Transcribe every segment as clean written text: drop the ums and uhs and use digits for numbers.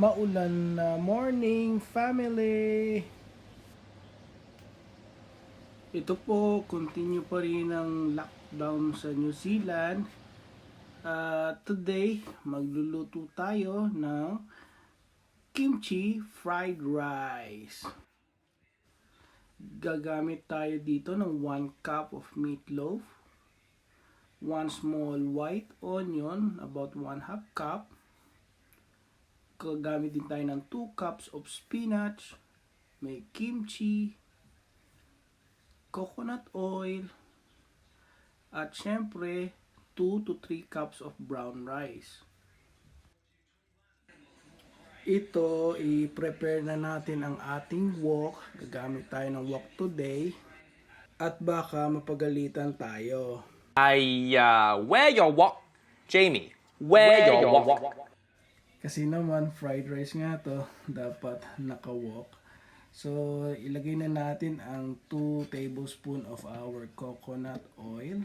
Maulan na morning, family! Ito po, continue pa rin ang lockdown sa New Zealand. Today, magluluto tayo ng kimchi fried rice. Gagamit tayo dito ng 1 cup of meatloaf, 1 small white onion, about 1/2 cup. Gagamit din tayo ng 2 cups of spinach, may kimchi, coconut oil, at syempre 2 to 3 cups of brown rice. Ito, i-prepare na natin ang ating wok. Gagamit tayo ng wok today. At baka mapagalitan tayo. Where your wok, Jamie? Where your wok? Kasi naman, fried rice nga to, dapat naka-wok. So, ilagay na natin ang 2 tablespoon of our coconut oil.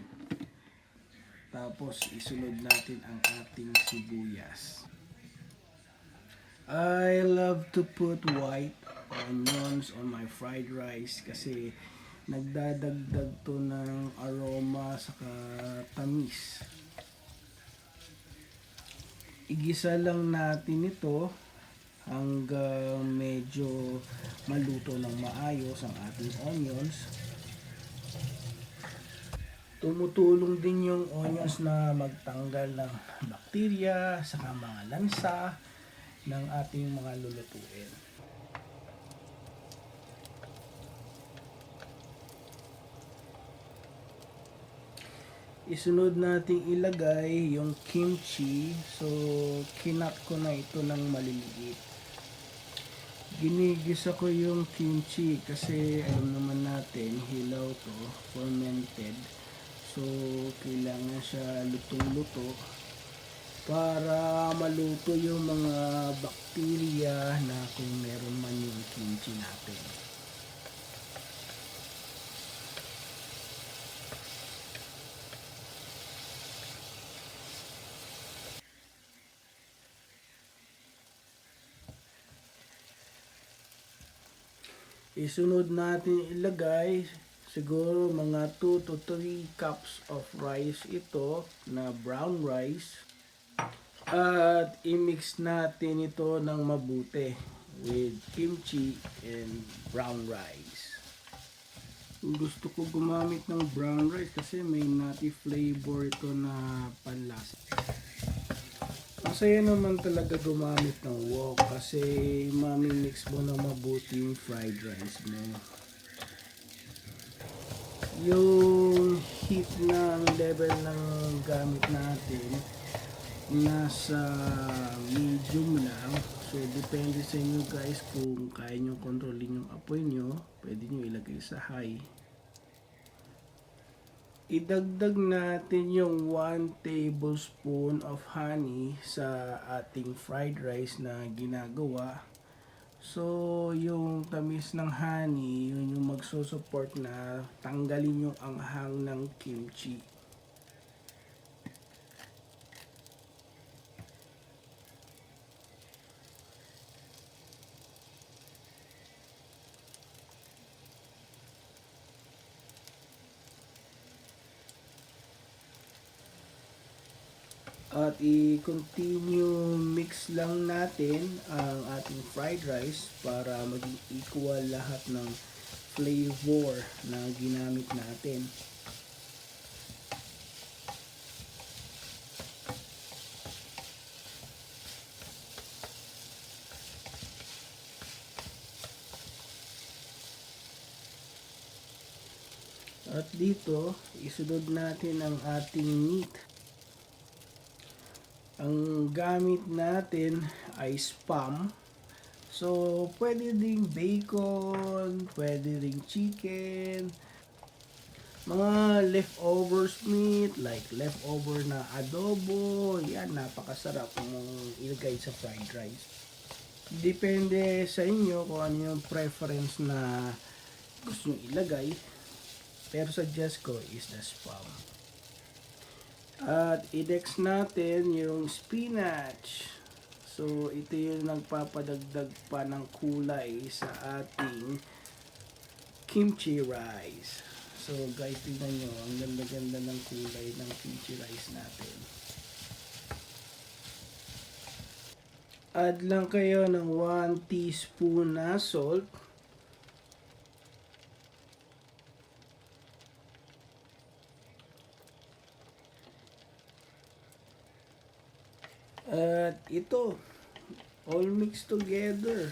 Tapos, isunod natin ang ating sibuyas. I love to put white onions on my fried rice kasi nagdadagdag to ng aroma saka tamis. Igisa lang natin ito hanggang medyo maluto ng maayos ang ating onions. Tumutulong din yung onions na magtanggal ng bakterya saka mga lansa ng ating mga lulutuin. Isunod nating ilagay yung kimchi. So, kinat ko na ito ng maliliit. Ginigisa ko yung kimchi kasi alam naman natin, hilaw to, fermented. So, kailangan siya lutong-luto para maluto yung mga bakterya na kung meron man yung kimchi natin. Isunod natin ilagay siguro mga 2 to 3 cups of rice ito na brown rice. At i-mix natin ito ng mabuti with kimchi and brown rice. Gusto ko gumamit ng brown rice kasi may nutty flavor ito na panlasa. Masaya naman talaga gumamit ng wok kasi mami-mix mo na mabuti yung fried rice mo. Yung heat ng level ng gamit natin nasa medium lang. So depende sa inyo guys kung kaya nyo kontrolin yung apoy nyo, pwede nyo ilagay sa high. Idagdag natin yung 1 tablespoon of honey sa ating fried rice na ginagawa. So, yung tamis ng honey, yun yung magsusupport na tanggalin yung anghang ng kimchi. At i-continue mix lang natin ang ating fried rice para maging equal lahat ng flavor na ginamit natin. At dito, isunod natin ang ating meat. Ang gamit natin ay spam. So, pwede ding bacon, pwede ding chicken, mga leftovers meat, like leftover na adobo, yan, napakasarap mong ilagay sa fried rice. Depende sa inyo kung ano yung preference na gusto nyo ilagay. Pero suggest ko is the spam. At i-next natin yung spinach. So, ito yung nagpapadagdag pa ng kulay sa ating kimchi rice. So, guys, tingnan nyo. Ang ganda-ganda ng kulay ng kimchi rice natin. Add lang kayo ng 1 teaspoon na salt. At ito, all mixed together.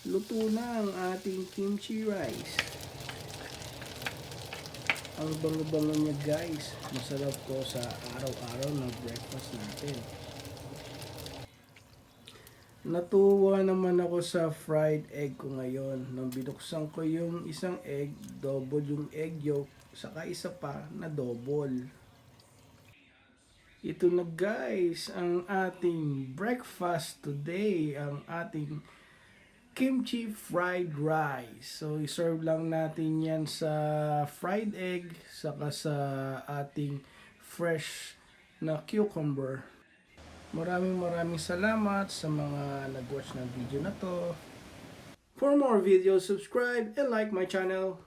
Luto na ang ating kimchi rice. Ang bango-bango niya, guys. Masarap to sa araw-araw na breakfast natin. Natuwa naman ako sa fried egg ko ngayon. Nang binuksan ko yung isang egg, double yung egg yolk, saka isa pa na double. Ito na, guys, ang ating breakfast today, ang ating kimchi fried rice. So, iserve lang natin yan sa fried egg, saka sa ating fresh na cucumber. Maraming salamat sa mga nag-watch ng video na to. For more videos, subscribe and like my channel.